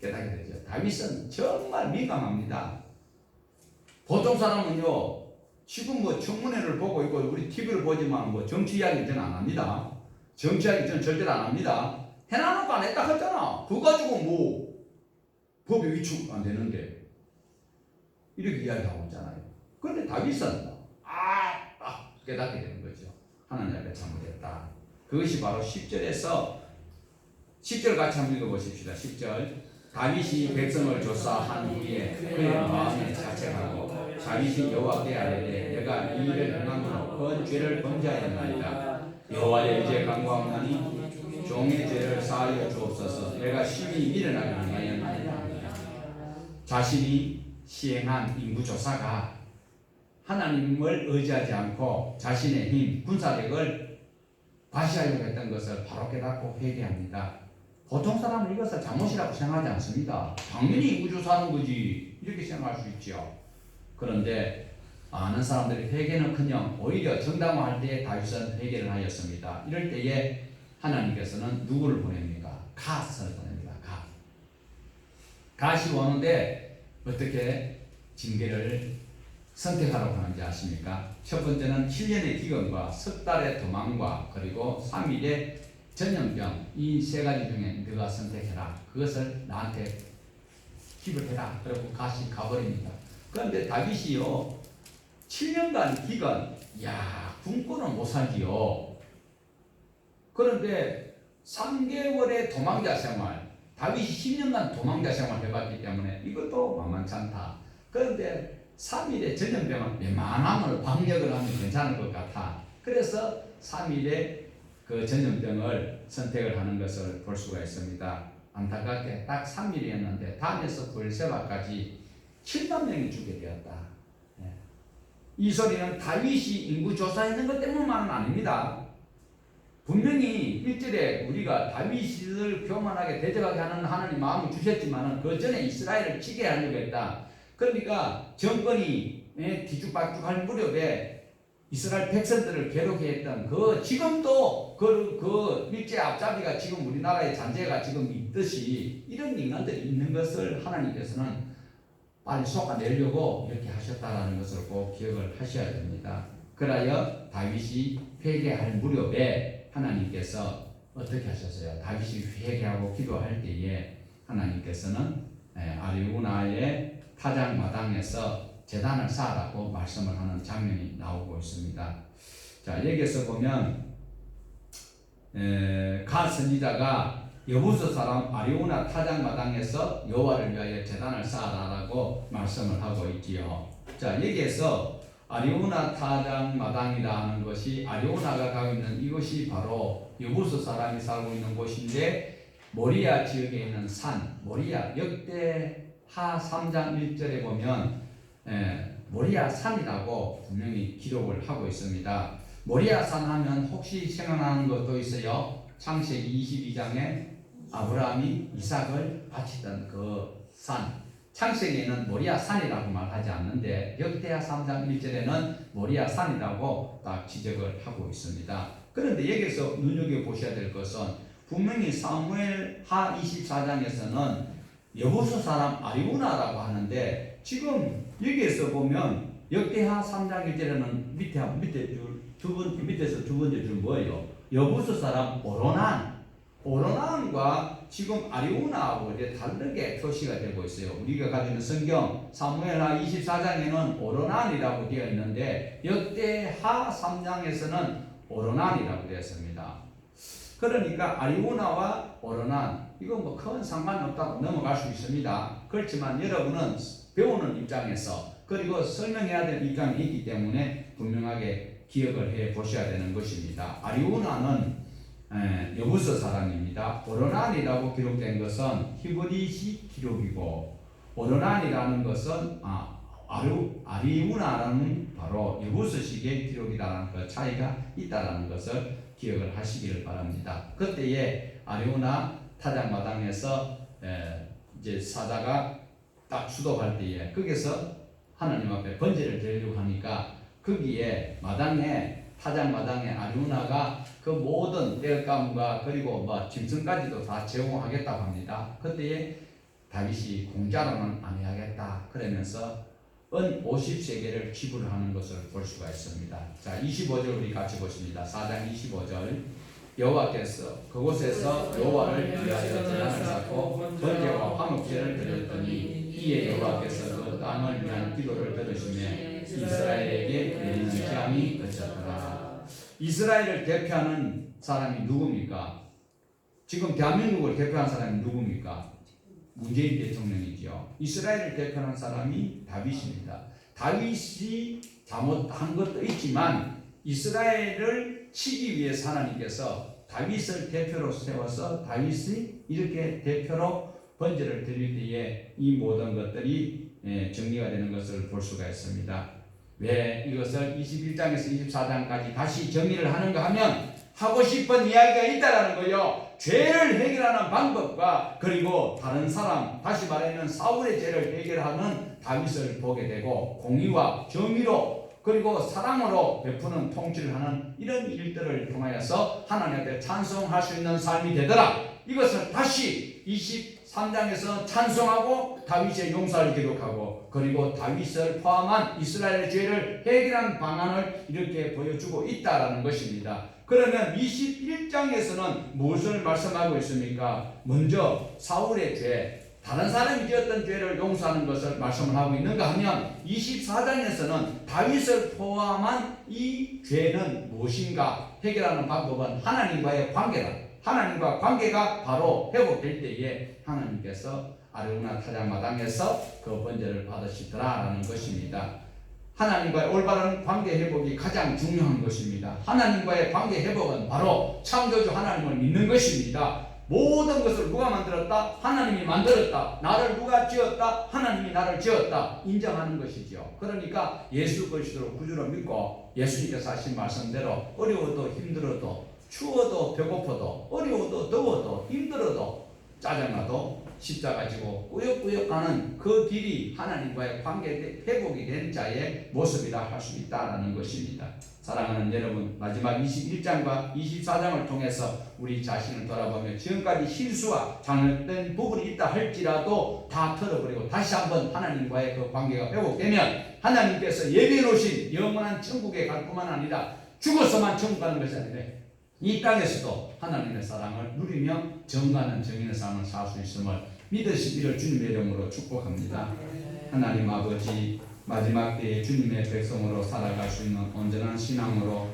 깨닫게 되죠. 다윗은 정말 민감합니다. 보통 사람은요, 지금 뭐 청문회를 보고 있고 우리 TV를 보지만 뭐 정치 이야기 저는 안 합니다. 정치 이야기 저는 절대로 안 합니다. 해놔놓고 안 했다 했잖아. 그거 가지고 뭐 법이 위축 안 되는데 이렇게 이야기하고 있잖아요. 그런데 다윗은 깨닫게 되는 거죠. 하나님 앞에 잘못했다. 그것이 바로 10절에서 10절 같이 한번 읽어보십시다. 10절 다윗이 백성을 조사한 후에 그의 마음에 자책하고 다윗이 여호와께 아뢰되 내가 이 일을 행함으로 큰 죄를 범죄하였나이다. 여호와의 이제 간구하오나니 종의 죄를 사하여 주옵소서. 내가 심히 미련하게 행하였나이다. 자신이 시행한 인구조사가 하나님을 의지하지 않고 자신의 힘, 군사력을 과시하려고 했던 것을 바로 깨닫고 회개합니다. 보통 사람은 이것을 잘못이라고 생각하지 않습니다. 당연히 인구조사하는 거지 이렇게 생각할 수 있죠. 그런데 아는 사람들이 회개는커녕 오히려 정당화할 때에 다윗은 회개를 하였습니다. 이럴 때에 하나님께서는 누구를 보냅니까? 갓을 보냅니다. 갓이 오는데 어떻게 징계를 선택하라고 하는지 아십니까? 첫 번째는 7년의 기근과 석 달의 도망과 그리고 3일의 전염병 이 세 가지 중에 네가 선택해라. 그것을 나한테 팁을 해라. 그리고 갓이 가버립니다. 그런데 다윗이요 7년간 기근 굶고는 못 살지요. 그런데 3개월의 도망자 생활 다윗이 10년간 도망자 생활 해봤기 때문에 이것도 만만치 않다. 그런데 3일의 전염병은 웬만하면 방역을 하면 괜찮을 것 같아. 그래서 3일의 그 전염병을 선택을 하는 것을 볼 수가 있습니다. 안타깝게 딱 3일이었는데 단에서 브엘세바까지 7만 명이 죽게 되었다. 이 소리는 다윗이 인구 조사했는 것 때문만은 아닙니다. 분명히 1절에 우리가 다윗을 교만하게 대적하게 하는 하나님 마음을 주셨지만 그 전에 이스라엘을 치게 하려고 했다. 그러니까 정권이 뒤죽박죽할 무렵에 이스라엘 백성들을 괴롭게 했던 지금도 그 일제 앞잡이가 지금 우리나라의 잔재가 지금 있듯이 이런 인간들이 있는 것을 하나님께서는 빨리 쏟아내려고 이렇게 하셨다라는 것을 꼭 기억을 하셔야 됩니다. 그래야 다윗이 회개할 무렵에 하나님께서 어떻게 하셨어요? 다윗이 회개하고 기도할 때에 하나님께서는 아리우나의 타작마당에서 제단을 쌓으라고 말씀을 하는 장면이 나오고 있습니다. 자, 여기에서 보면 갓 선지자가 여부스 사람 아리우나 타작마당에서 여호와를 위하여 제단을 쌓아라라고 말씀을 하고 있지요. 자, 여기에서 아리우나 타작마당이라는 것이 아리우나가 가고 있는 이것이 바로 여부스 사람이 살고 있는 곳인데 모리아 지역에 있는 산 모리아 역대하 3장 1절에 보면 모리아 산이라고 분명히 기록을 하고 있습니다. 모리아 산 하면 혹시 생각나는 것도 있어요. 창세기 22장에 아브라함이 이삭을 바치던 그 산. 창세기에는 모리아 산이라고 말하지 않는데 역대하 3장 1절에는 모리아 산이라고 딱 지적을 하고 있습니다. 그런데 여기서 눈여겨보셔야 될 것은 분명히 사무엘하 24장에서는 여부스 사람 아리우나라고 하는데 지금 여기에서 보면 역대하 3장 1절에는 밑에서 두 번째 줄 뭐예요? 여부스 사람 오로난과 지금 아리우나하고 이제 다르게 표시가 되고 있어요. 우리가 가지고 있는 성경 사무엘하 24장에는 오로난이라고 되어 있는데 역대하 3장에서는 오로난이라고 되어 있습니다. 그러니까 아리우나와 오로난 이건 뭐 큰 상관이 없다고 넘어갈 수 있습니다. 그렇지만 여러분은 배우는 입장에서 그리고 설명해야 될 입장이 있기 때문에 분명하게 기억을 해 보셔야 되는 것입니다. 아리우나는 여부스 사람입니다. 오로난이라고 기록된 것은 히브리식 기록이고 오로난이라는 것은 아리우나라는 바로 여부스식의 기록이라는 그 차이가 있다라는 것을 기억을 하시기를 바랍니다. 그때에 아리우나 타작마당에서 이제 사자가 딱 수독할 때에 거기서 하나님 앞에 번제를 드리려고 하니까 거기에 마당에 타작마당에 아리우나가 그 모든 땔감과 그리고 짐승까지도 다 제공하겠다고 합니다. 그때에 다윗이 공짜로는 안 해야겠다 그러면서 은 50세겔을 지불하는 것을 볼 수가 있습니다. 자, 25절 우리 같이 보십니다. 4장 25절. 여호와께서 그곳에서 여호와를 위하여 제단을 쌓고 번제와 화목제를 드렸더니 이에 여호와께서 그 땅을 위한 기도를 들으시며 이스라엘에게 내리는 재앙이 그쳤더라. 이스라엘을 대표하는 사람이 누굽니까? 지금 대한민국을 대표하는 사람이 누굽니까? 문재인 대통령이죠. 이스라엘을 대표하는 사람이 다윗입니다. 다윗이 잘못한 것도 있지만 이스라엘을 치기 위해서 하나님께서 다윗을 대표로 세워서 다윗이 이렇게 대표로 번제를 드릴 때에 이 모든 것들이 정리가 되는 것을 볼 수가 있습니다. 왜 이것을 21장에서 24장까지 다시 정리를 하는가 하면 하고 싶은 이야기가 있다라는 거요. 죄를 해결하는 방법과 그리고 다른 사람, 다시 말하면 사울의 죄를 해결하는 다윗을 보게 되고 공의와 정의로 그리고 사랑으로 베푸는 통치를 하는 이런 일들을 통하여서 하나님께 찬송할 수 있는 삶이 되더라. 이것을 다시 23장에서 찬송하고 다윗의 용서를 기록하고 그리고 다윗을 포함한 이스라엘의 죄를 해결한 방안을 이렇게 보여주고 있다라는 것입니다. 그러면 21장에서는 무엇을 말씀하고 있습니까? 먼저 사울의 죄, 다른 사람이 지었던 죄를 용서하는 것을 말씀을 하고 있는가 하면 24장에서는 다윗을 포함한 이 죄는 무엇인가 해결하는 방법은 하나님과의 관계다. 하나님과 관계가 바로 회복될 때에 하나님께서 아리우나 타작마당에서 그 번제를 받으시더라라는 것입니다. 하나님과의 올바른 관계 회복이 가장 중요한 것입니다. 하나님과의 관계 회복은 바로 창조주 하나님을 믿는 것입니다. 모든 것을 누가 만들었다? 하나님이 만들었다. 나를 누가 지었다? 하나님이 나를 지었다. 인정하는 것이죠. 그러니까 예수 그리스도를 구주로 믿고 예수님께서 하신 말씀대로 어려워도 힘들어도 추워도 배고파도 어려워도 더워도 힘들어도 짜증나도 십자가 지고 꾸역꾸역 가는 그 길이 하나님과의 관계 회복이 된 자의 모습이라 할 수 있다는 것입니다. 사랑하는 여러분, 마지막 21장과 24장을 통해서 우리 자신을 돌아보며 지금까지 실수와 잘못된 부분이 있다 할지라도 다 털어버리고 다시 한번 하나님과의 그 관계가 회복되면 하나님께서 예비해 놓으신 영원한 천국에 갈 뿐만 아니라 죽어서만 천국 가는 것이 아니라 이 땅에서도 하나님의 사랑을 누리며 정가는 정인의 삶을 살 수 있음을 믿으시기를 주님의 이름으로 축복합니다. 하나님 아버지, 마지막 때에 주님의 백성으로 살아갈 수 있는 온전한 신앙으로